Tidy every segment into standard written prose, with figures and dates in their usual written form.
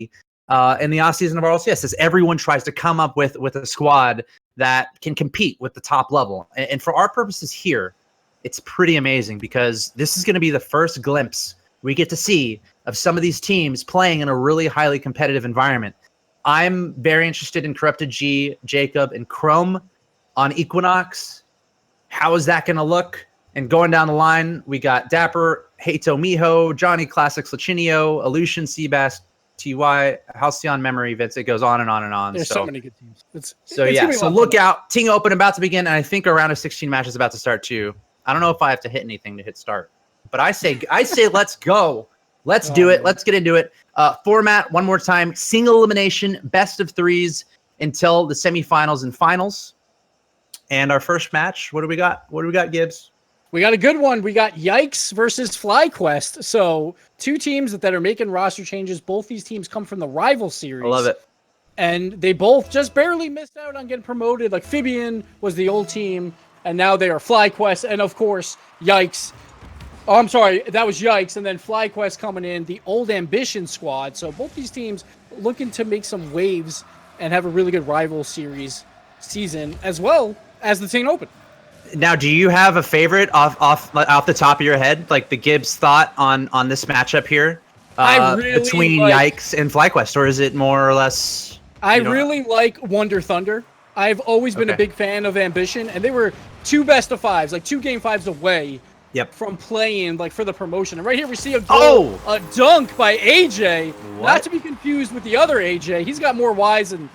in the offseason of RLCS, as everyone tries to come up with a squad that can compete with the top level. And for our purposes here, it's pretty amazing because this is going to be the first glimpse we get to see of some of these teams playing in a really highly competitive environment. I'm very interested in Corrupted G, Jacob, and Chrome on Equinox. How is that going to look? And going down the line, we got Dapper, Hato Miho, Johnny Classic Slacinio, Illusion, Seabass, TY, Halcyon Memory, Vince. It goes on and on and on. There's so many good teams. So look out. Ting Open about to begin, and I think a round of 16 match is about to start too. I don't know if I have to hit anything to hit start, but I say let's go. Let's do it. Let's get into it. Format one more time: single elimination, best of threes until the semifinals and finals. And our first match, what do we got? What do we got, Gibbs? We got a good one. We got Yikes versus Flyquest. So two teams that are making roster changes. Both these teams come from the rival series. I love it. And they both just barely missed out on getting promoted. Like Fibian was the old team, and now they are Flyquest. And of course, Yikes. Oh, I'm sorry, that was Yikes. And then Flyquest coming in, the old Ambition squad. So both these teams looking to make some waves and have a really good rival series season, as well as the Ting Open. Now, do you have a favorite off the top of your head, like the Gibbs thought on this matchup here between Yikes and Flyquest, or is it more or less? I really like Wonder Thunder. I've always been a big fan of Ambition, and they were two best of fives, like 2 game 5s away from playing like for the promotion. And right here we see a goal, a dunk by AyyJayy, not to be confused with the other AyyJayy. He's got more Y's in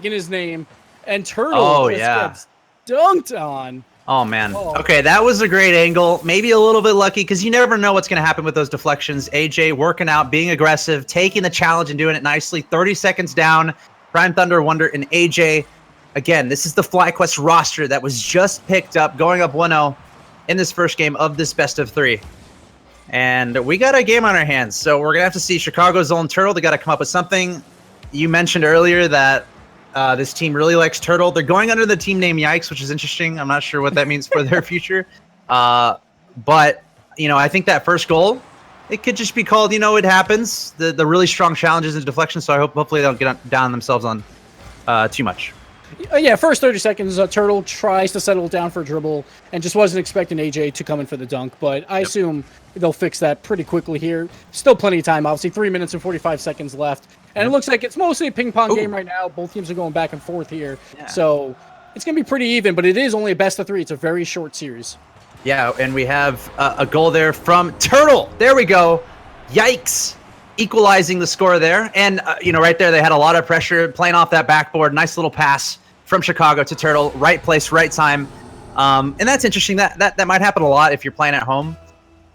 his name, and Turtle gets dunked on. Oh, man. Okay, that was a great angle. Maybe a little bit lucky because you never know what's going to happen with those deflections. AyyJayy working out, being aggressive, taking the challenge and doing it nicely. 30 seconds down. PrimeThunder, Wonder, and AyyJayy. Again, this is the Flyquest roster that was just picked up, going up 1-0 in this first game of this best of 3. And we got a game on our hands, so we're going to have to see Chicago's own Turtle. They got to come up with something. You mentioned earlier that this team really likes Turtle. They're going under the team name Yikes, which is interesting. I'm not sure what that means for their future. But, I think that first goal, it could just be called, it happens. The really strong challenges and deflections, so hopefully they don't get down themselves on too much. Yeah, first 30 seconds, Turtle tries to settle down for a dribble and just wasn't expecting AyyJayy to come in for the dunk, but I assume they'll fix that pretty quickly here. Still plenty of time, obviously 3 minutes and 45 seconds left. And it looks like it's mostly a ping-pong game right now. Both teams are going back and forth here. Yeah. So it's going to be pretty even, but it is only a best of 3. It's a very short series. Yeah, and we have a goal there from Turtle. There we go. Yikes. Equalizing the score there. And, right there, they had a lot of pressure playing off that backboard. Nice little pass from Chicago to Turtle. Right place, right time. And that's interesting. That might happen a lot if you're playing at home.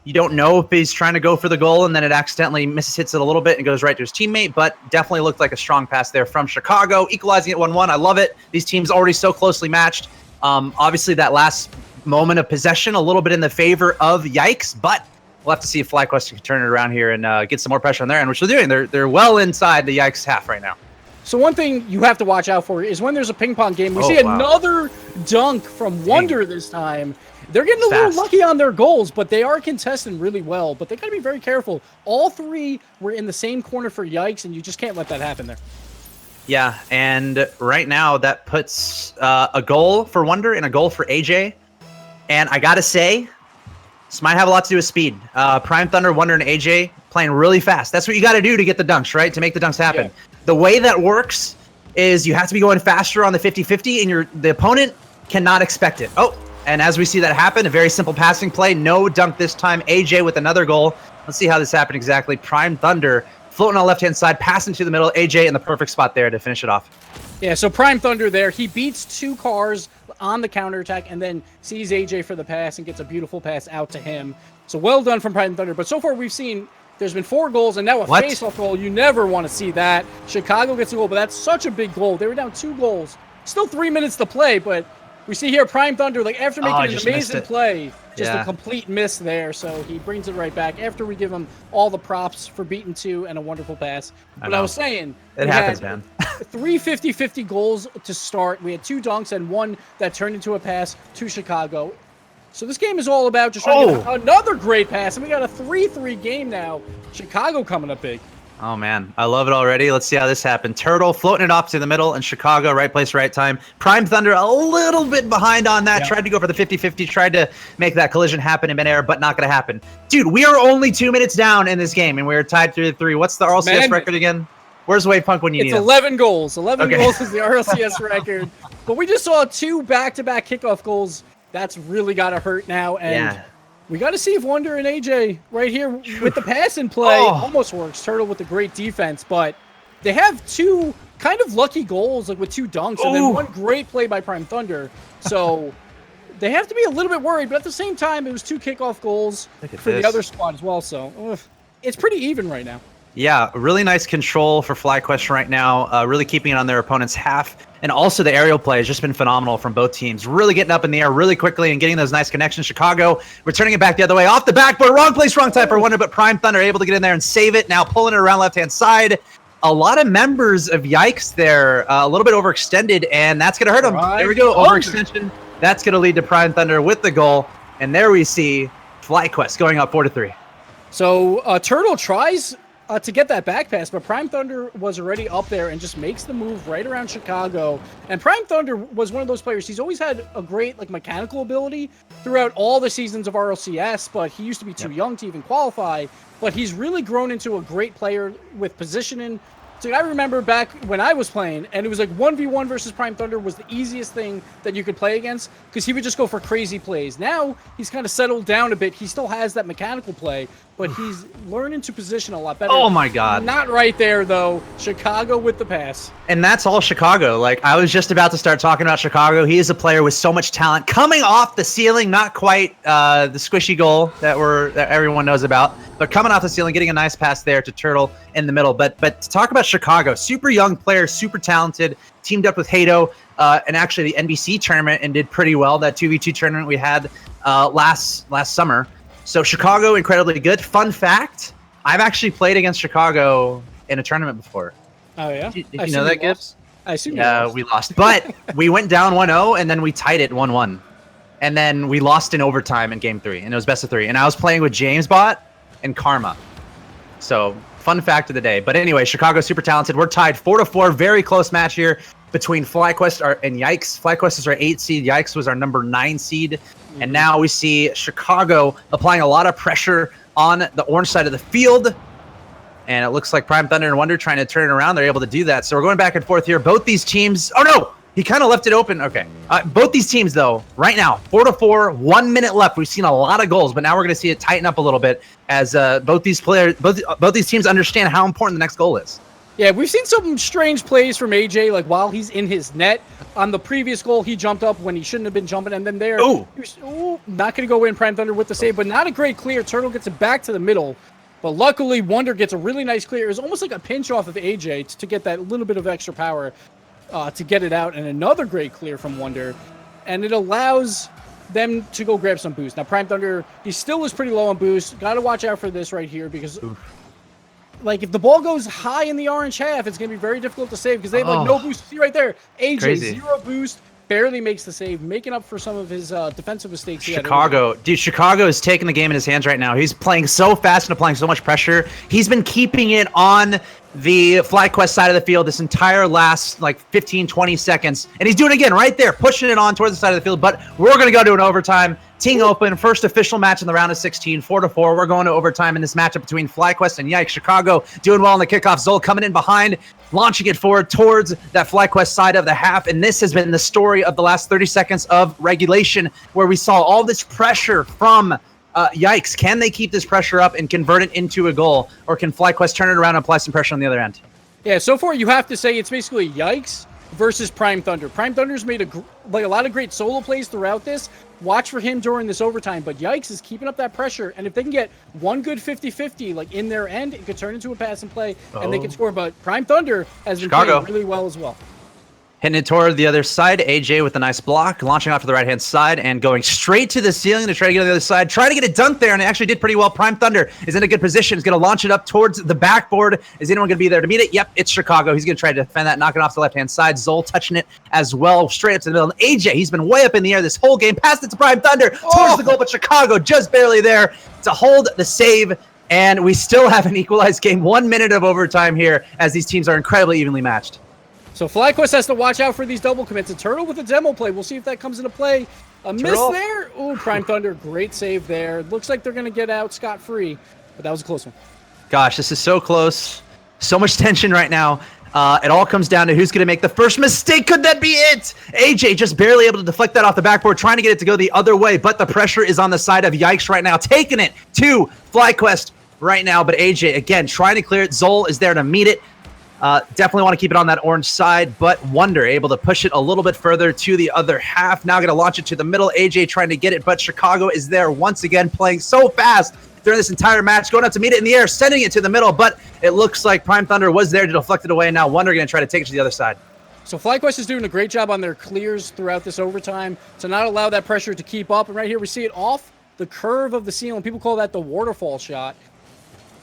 You don't know if he's trying to go for the goal and then it accidentally hits it a little bit and goes right to his teammate, but definitely looked like a strong pass there from Chicago, equalizing it 1-1. I love it. These teams already so closely matched. Obviously, that last moment of possession, a little bit in the favor of Yikes, but we'll have to see if Flyquest can turn it around here and get some more pressure on their end, which they're doing. They're well inside the Yikes half right now. So one thing you have to watch out for is when there's a ping pong game, we see another dunk from Wonder this time. They're getting a little lucky on their goals, but they are contesting really well. But they got to be very careful. All 3 were in the same corner for Yikes, and you just can't let that happen there. Yeah, and right now that puts a goal for Wonder and a goal for AyyJayy. And I got to say, this might have a lot to do with speed. PrimeThunder, Wonder, and AyyJayy playing really fast. That's what you got to do to get the dunks, right? To make the dunks happen. Yeah. The way that works is you have to be going faster on the 50-50, and the opponent cannot expect it. And as we see that happen, a very simple passing play. No dunk this time. AyyJayy with another goal. Let's see how this happened exactly. PrimeThunder floating on the left-hand side, passing to the middle. AyyJayy in the perfect spot there to finish it off. Yeah, so PrimeThunder there. He beats 2 cars on the counterattack and then sees AyyJayy for the pass and gets a beautiful pass out to him. So well done from PrimeThunder. But so far we've seen there's been 4 goals and now a face-off goal. You never want to see that. Chicago gets a goal, but that's such a big goal. They were down 2 goals. Still 3 minutes to play, but we see here PrimeThunder, after making an amazing play, just a complete miss there. So he brings it right back after we give him all the props for beating 2 and a wonderful pass. But I was saying, it happens, man. 3 50-50 goals to start. We had 2 dunks and 1 that turned into a pass to Chicago. So this game is all about just trying to get another great pass. And we got a 3-3 game now. Chicago coming up big. Oh, man. I love it already. Let's see how this happened. Turtle floating it off to the middle, and Chicago, right place, right time. PrimeThunder a little bit behind on that. Yep. Tried to go for the 50-50, tried to make that collision happen in midair, but not going to happen. Dude, we are only 2 minutes down in this game, and we're tied 3-3. What's the RLCS record again? Where's Wavepunk when you need him? It's 11 goals. 11 goals is the RLCS record. But we just saw 2 back-to-back kickoff goals. That's really got to hurt now, and... We got to see if Wonder and AyyJayy right here with the pass and play almost works. Turtle with the great defense, but they have 2 kind of lucky goals, like with 2 dunks, and then 1 great play by PrimeThunder. So they have to be a little bit worried, but at the same time, it was 2 kickoff goals for the other squad as well. So it's pretty even right now. Yeah, really nice control for Flyquest right now, really keeping it on their opponent's half. And also the aerial play has just been phenomenal from both teams. Really getting up in the air really quickly and getting those nice connections. Chicago returning it back the other way. Off the backboard, wrong place, wrong time for Wonder, but PrimeThunder able to get in there and save it. Now pulling it around left-hand side. A lot of members of Yikes there, a little bit overextended, and that's going to hurt them. There we go, overextension. That's going to lead to PrimeThunder with the goal. And there we see Flyquest going up 4-3. So Turtle tries... to get that back pass, but PrimeThunder was already up there and just makes the move right around Chicago. And PrimeThunder was one of those players. He's always had a great mechanical ability throughout all the seasons of RLCS, but he used to be too young to even qualify. But he's really grown into a great player with positioning. So I remember back when I was playing, and it was like 1v1 versus PrimeThunder was the easiest thing that you could play against because he would just go for crazy plays. Now he's kind of settled down a bit. He still has that mechanical play, but he's learning to position a lot better. Oh my God. Not right there, though. Chicago with the pass. And that's all Chicago. Like, I was just about to start talking about Chicago. He is a player with so much talent. Coming off the ceiling, not quite the squishy goal that everyone knows about, but coming off the ceiling, getting a nice pass there to Turtle in the middle. But to talk about Chicago, super young player, super talented, teamed up with Hato, and actually the NBC tournament and did pretty well. That 2v2 tournament we had last summer. So Chicago, incredibly good. Fun fact, I've actually played against Chicago in a tournament before. Oh, yeah? Did you know that, Gibbs? I assume we lost. But we went down 1-0, and then we tied it 1-1. And then we lost in overtime in Game 3, and it was best of 3. And I was playing with JamesBot and Karma. So, fun fact of the day. But anyway, Chicago, super talented. We're tied 4-4. Very close match here between Flyquest and Yikes. Flyquest is our 8 seed. Yikes was our number 9 seed. And now we see Chicago applying a lot of pressure on the orange side of the field. And it looks like PrimeThunder and Wonder trying to turn it around. They're able to do that. So we're going back and forth here. Both these teams... Oh, no! He kind of left it open. Okay. Both these teams, though, right now, 4-4, 1 minute left. We've seen a lot of goals, but now we're going to see it tighten up a little bit as both these teams understand how important the next goal is. Yeah, we've seen some strange plays from AyyJayy, like while he's in his net. On the previous goal, he jumped up when he shouldn't have been jumping, and then there, he was, not going to go in. PrimeThunder with the save, but not a great clear. Turtle gets it back to the middle, but luckily Wonder gets a really nice clear. It was almost like a pinch off of AyyJayy to get that little bit of extra power to get it out, and another great clear from Wonder, and it allows them to go grab some boost. Now PrimeThunder, he still is pretty low on boost. Got to watch out for this right here because... Like, if the ball goes high in the orange half, it's going to be very difficult to save because they have, like, no boost. See right there. AyyJayy, 0 boost, barely makes the save, making up for some of his defensive mistakes. Chicago is taking the game in his hands right now. He's playing so fast and applying so much pressure. He's been keeping it on the Flyquest side of the field this entire last, 15, 20 seconds. And he's doing it again right there, pushing it on towards the side of the field. But we're going to go to an overtime. Ting Open, first official match in the round of 16, 4-4. We're going to overtime in this matchup between Flyquest and Yikes. Chicago doing well on the kickoff. Zol coming in behind, launching it forward towards that Flyquest side of the half. And this has been the story of the last 30 seconds of regulation, where we saw all this pressure from Yikes. Can they keep this pressure up and convert it into a goal? Or can Flyquest turn it around and apply some pressure on the other end? Yeah, so far you have to say it's basically Yikes versus PrimeThunder. PrimeThunder's made a lot of great solo plays throughout this. Watch for him during this overtime, but Yikes is keeping up that pressure, and if they can get one good 50-50 in their end, it could turn into a pass and play, and they can score. But PrimeThunder has been playing really well as well. Hitting it toward the other side. AyyJayy with a nice block, launching off to the right-hand side and going straight to the ceiling to try to get on the other side. Try to get it dunked there, and it actually did pretty well. PrimeThunder is in a good position. He's going to launch it up towards the backboard. Is anyone going to be there to meet it? Yep, it's Chicago. He's going to try to defend that, knock it off the left-hand side. Zol touching it as well, straight up to the middle. And AyyJayy, he's been way up in the air this whole game. Passed it to PrimeThunder towards the goal, but Chicago just barely there to hold the save And we still have an equalized game. 1 minute of overtime here as these teams are incredibly evenly matched. So Flyquest has to watch out for these double commits. A Turtle with a demo play. We'll see if that comes into play. A miss there. Ooh, PrimeThunder, great save there. Looks like they're going to get out scot-free, but that was a close one. Gosh, this is so close. So much tension right now. It all comes down to who's going to make the first mistake. Could that be it? AyyJayy just barely able to deflect that off the backboard, trying to get it to go the other way, but the pressure is on the side of Yikes right now, taking it to Flyquest right now. But AyyJayy, again, trying to clear it. Zol is there to meet it. Definitely want to keep it on that orange side, but Wonder able to push it a little bit further to the other half. Now going to launch it to the middle. AyyJayy trying to get it, but Chicago is there once again, playing so fast during this entire match, going up to meet it in the air, sending it to the middle, but it looks like PrimeThunder was there to deflect it away, and now Wonder going to try to take it to the other side. So Flyquest is doing a great job on their clears throughout this overtime to not allow that pressure to keep up. And right here we see it off the curve of the ceiling. People call that the waterfall shot.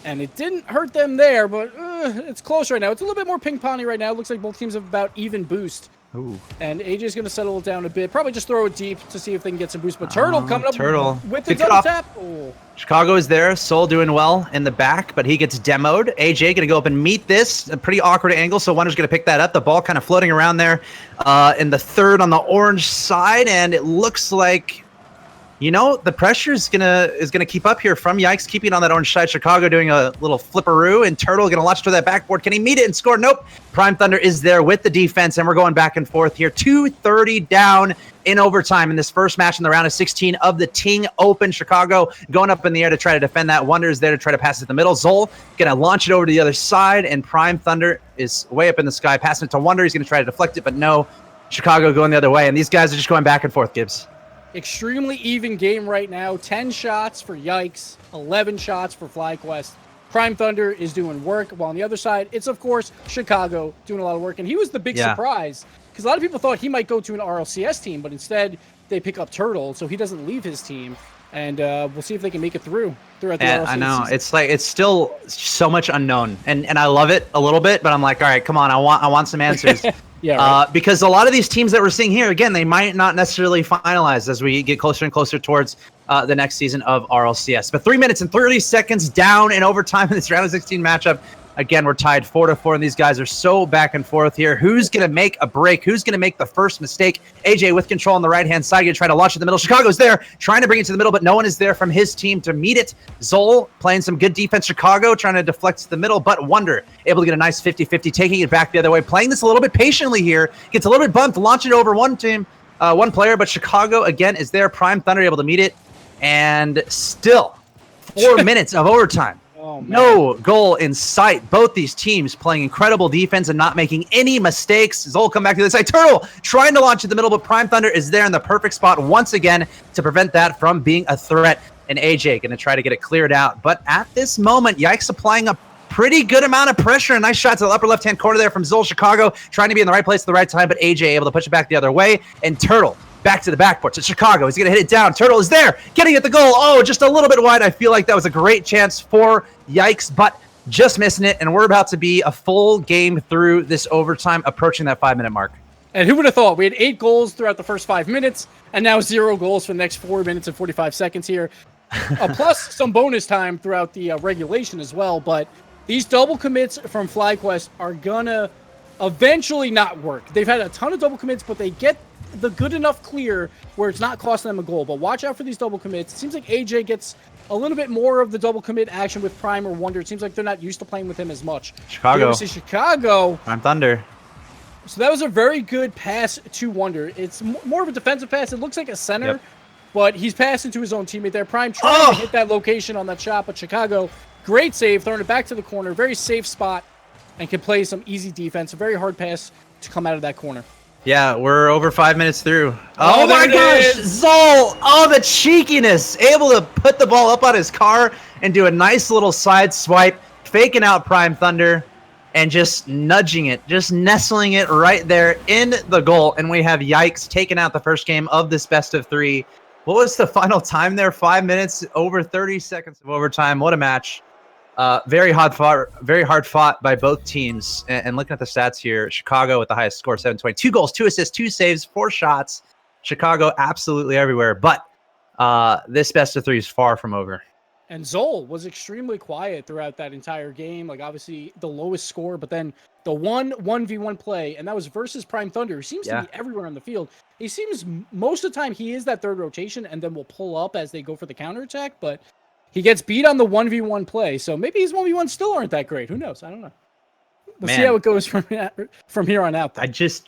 And it didn't hurt them there, but it's close right now. It's a little bit more ping-pongy right now. It looks like both teams have about even boost. Ooh. And AyyJay's going to settle it down a bit. Probably just throw it deep to see if they can get some boost. But Turtle coming up with the double tap. Oh. Chicago is there. Soul doing well in the back, but he gets demoed. AyyJayy going to go up and meet this. A pretty awkward angle, so Wonder's going to pick that up. The ball kind of floating around there in the third on the orange side, and it looks like, you know, the pressure is gonna keep up here from Yikes, keeping it on that orange side. Chicago doing a little flipperoo, and Turtle gonna launch to that backboard. Can he meet it and score? Nope. PrimeThunder is there with the defense, and we're going back and forth here. 2:30 down in overtime in this first match in the round of 16 of the Ting Open. Chicago going up in the air to try to defend that. Wonder is there to try to pass it to the middle. Zol gonna launch it over to the other side, and PrimeThunder is way up in the sky, passing it to Wonder. He's gonna try to deflect it, but no. Chicago going the other way, and these guys are just going back and forth, Gibbs. Extremely even game right now. 10 shots for Yikes, 11 shots for Flyquest. PrimeThunder is doing work, while on the other side, it's, of course, Chicago doing a lot of work. And he was the big surprise, because a lot of people thought he might go to an RLCS team, but instead they pick up Turtle, so he doesn't leave his team. And we'll see if they can make it throughout the RLCS I know. season. It's like, it's still so much unknown. And I love it a little bit, but I'm like, all right, come on, I want some answers. Yeah, right. Because a lot of these teams that we're seeing here, again, they might not necessarily finalize as we get closer and closer towards the next season of RLCS. But 3 minutes and 30 seconds down in overtime in this round of 16 matchup. Again, we're tied 4-4, and these guys are so back and forth here. Who's going to make a break? Who's going to make the first mistake? AyyJayy with control on the right-hand side, going to try to launch it in the middle. Chicago's there, trying to bring it to the middle, but no one is there from his team to meet it. Zol playing some good defense. Chicago trying to deflect to the middle, but Wonder able to get a nice 50-50, taking it back the other way, playing this a little bit patiently here. Gets a little bit bumped, launch it over one player, but Chicago, again, is there. PrimeThunder able to meet it, and still 4 minutes of overtime. Oh, man. No goal in sight. Both these teams playing incredible defense and not making any mistakes. Zol come back to the side. Turtle trying to launch in the middle, but PrimeThunder is there in the perfect spot once again to prevent that from being a threat. And AyyJayy going to try to get it cleared out. But at this moment, Yikes applying a pretty good amount of pressure. A nice shot to the upper left-hand corner there from Zol. Chicago trying to be in the right place at the right time, but AyyJayy able to push it back the other way. And Turtle back to the backboard to Chicago. He's going to hit it down. Turtle is there, getting at the goal. Oh, just a little bit wide. I feel like that was a great chance for Yikes, but just missing it. And we're about to be a full game through this overtime, approaching that 5-minute mark. And who would have thought? We had 8 goals throughout the first 5 minutes, and now 0 goals for the next 4 minutes and 45 seconds here. Plus some bonus time throughout the regulation as well. But these double commits from Flyquest are going to eventually not work. They've had a ton of double commits, but they get the good enough clear where it's not costing them a goal. But watch out for these double commits. It seems like AyyJayy gets a little bit more of the double commit action with Prime or Wonder. It seems like they're not used to playing with him as much. Chicago. PrimeThunder. So that was a very good pass to Wonder. It's more of a defensive pass. It looks like a center, but he's passing to his own teammate there. Prime trying to hit that location on that shot, but Chicago, great save, throwing it back to the corner. Very safe spot and can play some easy defense. A very hard pass to come out of that corner. Yeah, we're over 5 minutes through. Oh my gosh, Zol! Oh, the cheekiness! Able to put the ball up on his car and do a nice little side swipe, faking out PrimeThunder, and just nudging it, just nestling it right there in the goal. And we have Yikes taking out the first game of this best of 3. What was the final time there? 5 minutes, over 30 seconds of overtime. What a match. Very hard fought by both teams. And looking at the stats here, Chicago with the highest score, 720. 2 goals, 2 assists, 2 saves, 4 shots. Chicago absolutely everywhere. But this best of 3 is far from over. And Zol was extremely quiet throughout that entire game. Like, obviously, the lowest score, but then the 1v1 play, and that was versus PrimeThunder, who seems to be everywhere on the field. He seems, most of the time, he is that third rotation, and then will pull up as they go for the counterattack, but he gets beat on the 1v1 play, so maybe his 1v1 still aren't that great. Who knows? I don't know. We'll see how it goes from here on out, though. I just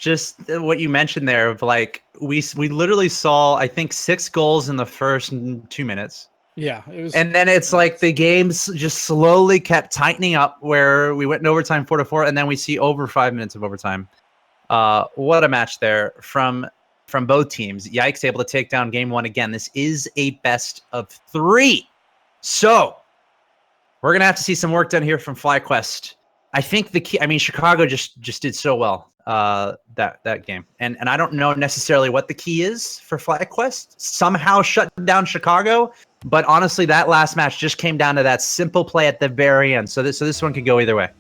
what you mentioned there of, like, we literally saw, I think, 6 goals in the first 2 minutes. Yeah, it was, and then it's like the games just slowly kept tightening up, where we went in overtime 4-4, and then we see over 5 minutes of overtime. What a match there from both teams. Yikes able to take down game 1 again. This is a best of 3, so we're gonna have to see some work done here from Flyquest. I think the key. I mean, Chicago just did so well that game, and I don't know necessarily what the key is for Flyquest. Somehow shut down Chicago. But honestly, that last match just came down to that simple play at the very end. So this one could go either way.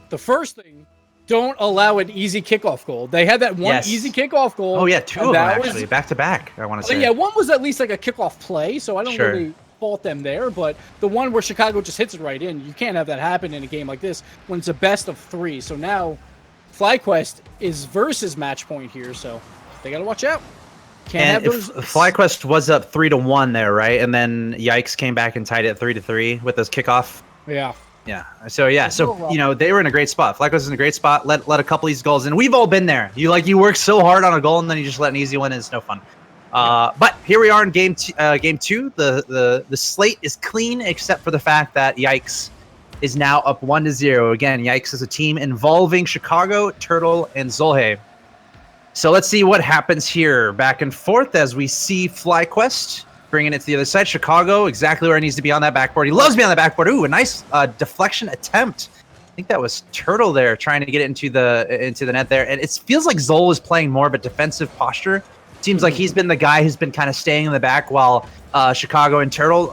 The first thing, don't allow an easy kickoff goal. They had that one easy kickoff goal. Oh yeah, 2 of them actually, back to back. I want to say. Yeah, one was at least like a kickoff play, so I don't really fault them there. But the one where Chicago just hits it right in, you can't have that happen in a game like this when it's a best of 3. So now, Flyquest is versus match point here, so they got to watch out. And Flyquest was up 3-1 there, right? And then Yikes came back and tied it 3-3 with those kickoff. Yeah. So you know, they were in a great spot. Flyquest is in a great spot. Let a couple of these goals in. We've all been there. You work so hard on a goal and then you just let an easy one in. It's no fun. But here we are in game 2. The slate is clean except for the fact that Yikes is now up 1-0. Again, Yikes is a team involving Chicago, Turtle, and Zolhe. So let's see what happens here. Back and forth as we see Flyquest bringing it to the other side. Chicago, exactly where it needs to be on that backboard. He loves being on the backboard. Ooh, a nice deflection attempt. I think that was Turtle there trying to get it into the net there. And it feels like Zol is playing more of a defensive posture. Seems like he's been the guy who's been kind of staying in the back while Chicago and Turtle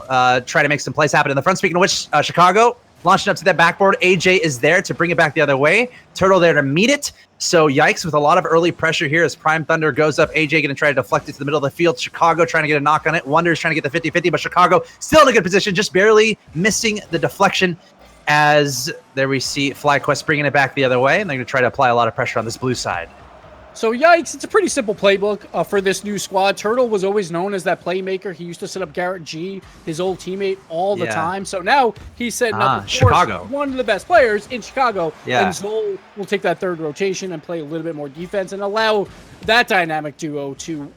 try to make some plays happen in the front. Speaking of which, Chicago launching up to that backboard. AyyJayy is there to bring it back the other way. Turtle there to meet it. So Yikes with a lot of early pressure here as PrimeThunder goes up. AyyJayy going to try to deflect it to the middle of the field. Chicago trying to get a knock on it. Wonder is trying to get the 50-50, but Chicago still in a good position, just barely missing the deflection. As there we see Flyquest bringing it back the other way, and they're going to try to apply a lot of pressure on this blue side. So Yikes, it's a pretty simple playbook for this new squad. Turtle was always known as that playmaker. He used to set up Garrett G, his old teammate, all the time. So now he's setting up Chicago, one of the best players in Chicago. Yeah. And Zol will take that third rotation and play a little bit more defense and allow that dynamic duo to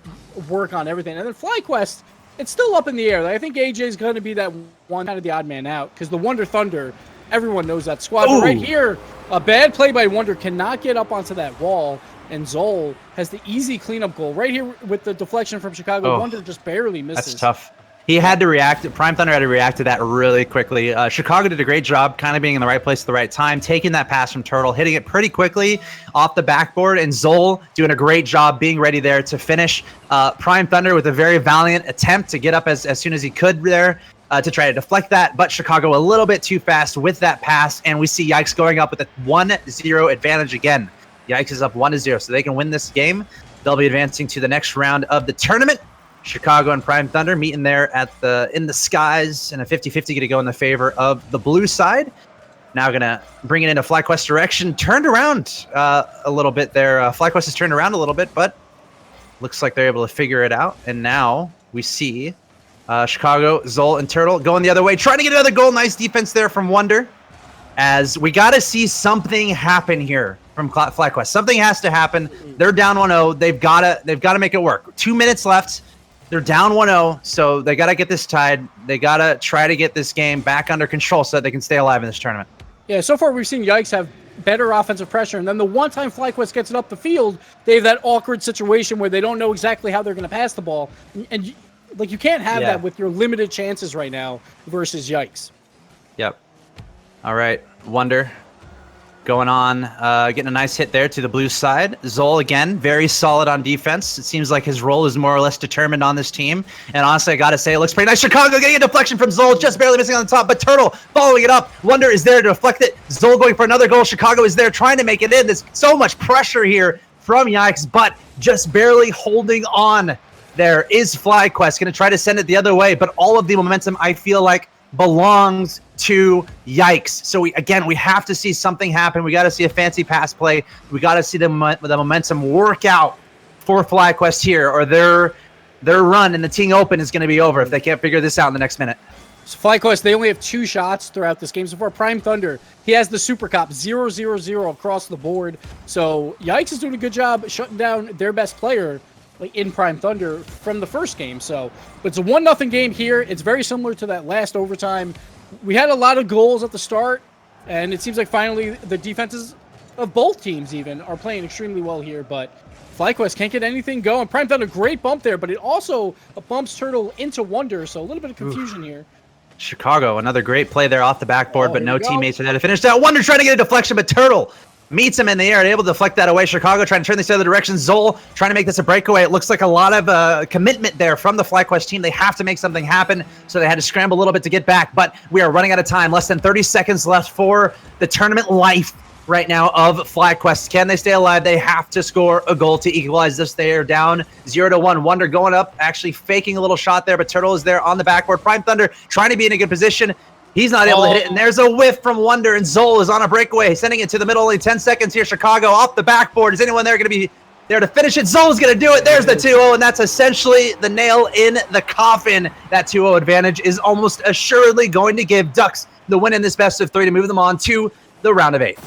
work on everything. And then Flyquest, it's still up in the air. I think AyyJayy is going to be that one, kind of the odd man out, because the Wonder Thunder, everyone knows that squad. But right here, a bad play by Wonder cannot get up onto that wall. And Zol has the easy cleanup goal right here with the deflection from Chicago. Wonder just barely misses. That's tough. He had to react. PrimeThunder had to react to that really quickly. Chicago did a great job kind of being in the right place at the right time, taking that pass from Turtle, hitting it pretty quickly off the backboard, and Zol doing a great job being ready there to finish. PrimeThunder with a very valiant attempt to get up as soon as he could there to try to deflect that, but Chicago a little bit too fast with that pass, and we see Yikes going up with a 1-0 advantage again. Yikes is up 1-0, so they can win this game. They'll be advancing to the next round of the tournament. Chicago and PrimeThunder meeting there in the skies, and a 50-50 going to go in the favor of the blue side. Now going to bring it into Flyquest direction. Turned around a little bit there. Flyquest has turned around a little bit, but looks like they're able to figure it out. And now we see Chicago, Zol, and Turtle going the other way, trying to get another goal. Nice defense there from Wonder. As we got to see something happen here from Flyquest. Something has to happen. They're down 1-0. They've got to make it work. 2 minutes left. They're down 1-0, so they got to get this tied. They got to try to get this game back under control so that they can stay alive in this tournament. Yeah, so far we've seen Yikes have better offensive pressure, and then the one time Flyquest gets it up the field, they have that awkward situation where they don't know exactly how they're going to pass the ball. And you can't have that with your limited chances right now versus Yikes. Yep. All right, Wonder going on, getting a nice hit there to the blue side. Zol, again, very solid on defense. It seems like his role is more or less determined on this team. And honestly, I got to say, it looks pretty nice. Chicago getting a deflection from Zol, just barely missing on the top, but Turtle following it up. Wonder is there to deflect it. Zol going for another goal. Chicago is there trying to make it in. There's so much pressure here from Yikes, but just barely holding on. There is Flyquest going to try to send it the other way, but all of the momentum, I feel like, belongs to Yikes. So we have to see something happen. We got to see a fancy pass play. We got to see the momentum work out for Flyquest here, or their run in the Ting Open is going to be over if they can't figure this out in the next minute. So Flyquest, they only have 2 shots throughout this game. So for PrimeThunder, he has the Super Cop 0-0-0 across the board. So Yikes is doing a good job shutting down their best player in PrimeThunder from the first game. So it's a 1-0 game here. It's very similar to that last overtime. We had a lot of goals at the start, and it seems like finally the defenses of both teams even are playing extremely well here, but Flyquest can't get anything going. PrimeThunder, great bump there, but it also bumps Turtle into Wonder, so a little bit of confusion here. Chicago, another great play there off the backboard, but no teammates are there to finish that. Wonder trying to get a deflection, but Turtle meets him in the air, able to deflect that away. Chicago trying to turn this the other direction. Zol trying to make this a breakaway. It looks like a lot of commitment there from the Flyquest team. They have to make something happen, so they had to scramble a little bit to get back, but we are running out of time. Less than 30 seconds left for the tournament life right now of Flyquest. Can they stay alive? They have to score a goal to equalize this. They are down 0-1. Wonder going up, actually faking a little shot there, but Turtle is there on the backboard. PrimeThunder trying to be in a good position. He's not able to hit it, and there's a whiff from Wonder, and Zol is on a breakaway, sending it to the middle. Only 10 seconds here. Chicago off the backboard. Is anyone there going to be there to finish it? Zol's going to do it. There's the 2-0, and that's essentially the nail in the coffin. That 2-0 advantage is almost assuredly going to give Ducks the win in this best of 3 to move them on to the round of 8.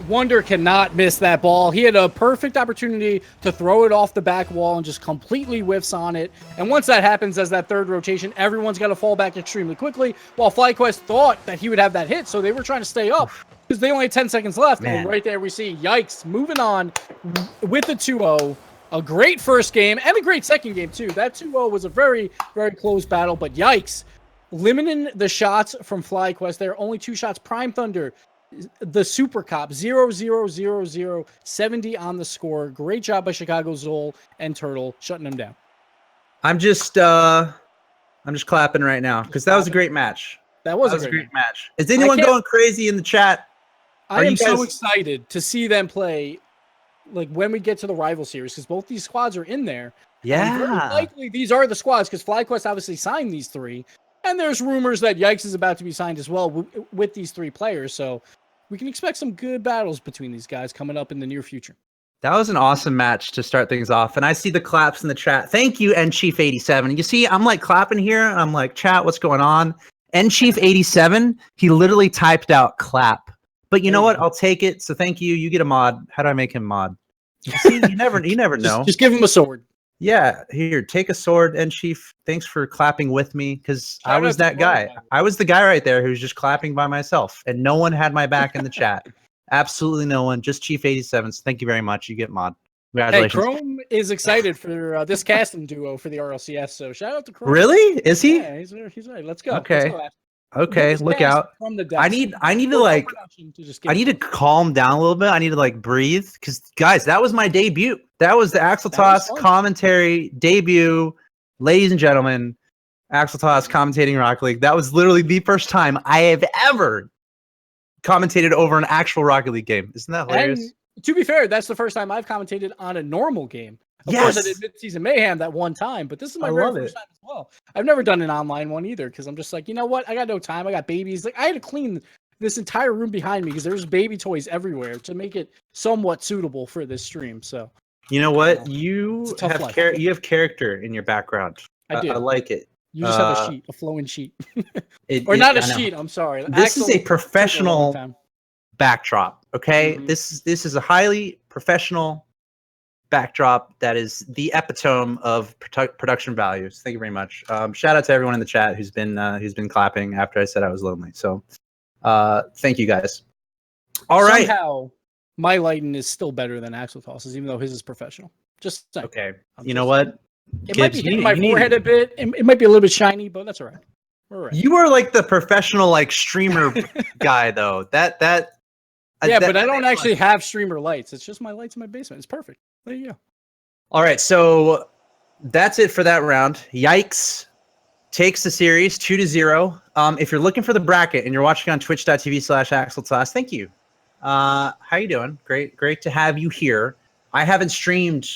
Wonder cannot miss that ball. He had a perfect opportunity to throw it off the back wall and just completely whiffs on it. And once that happens as that third rotation, everyone's got to fall back extremely quickly. While Flyquest thought that he would have that hit, so they were trying to stay up because they only had 10 seconds left. Man. And right there we see Yikes moving on with the 2-0. A great first game and a great second game too. That 2-0 was a very, very close battle, but Yikes limiting the shots from Flyquest. There are only 2 shots. PrimeThunder, the Super Cop, 0-0-0-0, 70 on the score. Great job by Chicago, Zol, and Turtle shutting them down. I'm just clapping right now because that was a great match. That was a great match. Is anyone going crazy in the chat? I am so excited to see them play when we get to the rival series, because both these squads are in there. Yeah. Very likely these are the squads, because Flyquest obviously signed these 3. And there's rumors that Yikes is about to be signed as well with these 3 players. So we can expect some good battles between these guys coming up in the near future. That was an awesome match to start things off. And I see the claps in the chat. Thank you, NChief87. You see, I'm clapping here. I'm like, chat, what's going on? NChief87, he literally typed out clap. But you know what? I'll take it. So thank you. You get a mod. How do I make him mod? See, you never know. Just give him a sword. Yeah, here, take a sword. And Chief, thanks for clapping with me, because I was that guy. I was the guy right there who was just clapping by myself, and no one had my back in the chat. Absolutely no one. Just Chief87. So thank you very much. You get mod. Congratulations. Hey, Chrome is excited for this casting duo for the RLCS. So shout out to Chrome. Really? Is he? Yeah, he's right. Let's go. Okay. Let's go. Okay, look out. From the I need to calm down a little bit. I need to breathe, because guys, that was my debut. That was the Axeltoss commentary debut. Ladies and gentlemen, Axeltoss commentating Rocket League. That was literally the first time I have ever commentated over an actual Rocket League game. Isn't that hilarious? And to be fair, that's the first time I've commentated on a normal game. Of course, I did Mid-Season Mayhem that one time, but this is my very first time as well. I've never done an online one either, because I'm just like, you know what? I got no time. I got babies. I had to clean this entire room behind me because there's baby toys everywhere to make it somewhat suitable for this stream. So, you know what? You have character in your background. I do. I like it. You just have a flowing sheet. Not a sheet. I'm sorry. This is a professional backdrop. Okay, this is a highly professional backdrop that is the epitome of production values. Thank you very much. Shout out to everyone in the chat who's been clapping after I said I was lonely. So thank you guys. All right. Somehow my lighting is still better than Axeltoss's, even though his is professional. Just saying. Okay. You know what? It might be hitting my forehead a bit. It might be a little bit shiny, but that's all right. We're all right. You are like the professional streamer guy though. But I don't actually have streamer lights. It's just my lights in my basement. It's perfect. There you go. All right, so that's it for that round. Yikes takes the series 2-0. If you're looking for the bracket and you're watching on twitch.tv/Axeltoss, thank you. How you doing? Great to have you here. I haven't streamed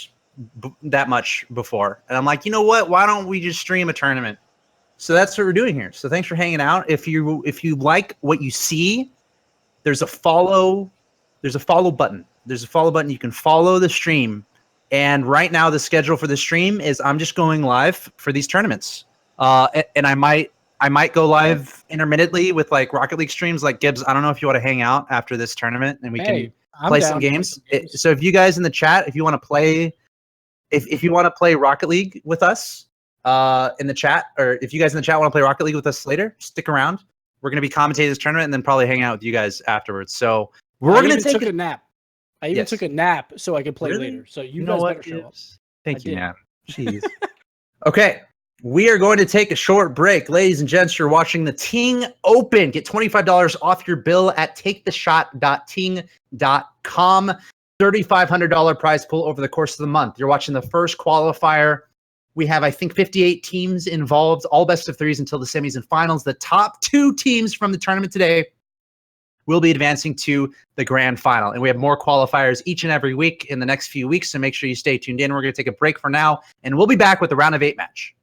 that much before, and I'm like, you know what? Why don't we just stream a tournament? So that's what we're doing here. So thanks for hanging out. If you like what you see, there's a follow button. There's a follow button. You can follow the stream. And right now the schedule for the stream is I'm just going live for these tournaments. And I might go live intermittently with like Rocket League streams. Like Gibbs, I don't know if you want to hang out after this tournament and we can play some games. So if you guys in the chat, if you want to play, if you want to play Rocket League with us in the chat, or if you guys in the chat want to play Rocket League with us later, stick around. We're going to be commentating this tournament and then probably hang out with you guys afterwards. So we're going to take a nap. I even took a nap so I could play later. So you guys better show up. Thank you, Nap. Jeez. Okay. We are going to take a short break. Ladies and gents, you're watching the Ting Open. Get $25 off your bill at taketheshot.ting.com. $3,500 prize pool over the course of the month. You're watching the first qualifier. We have, I think, 58 teams involved, all best of threes until the semis and finals. The top 2 teams from the tournament today will be advancing to the grand final. And we have more qualifiers each and every week in the next few weeks, so make sure you stay tuned in. We're going to take a break for now, and we'll be back with the round of 8 match.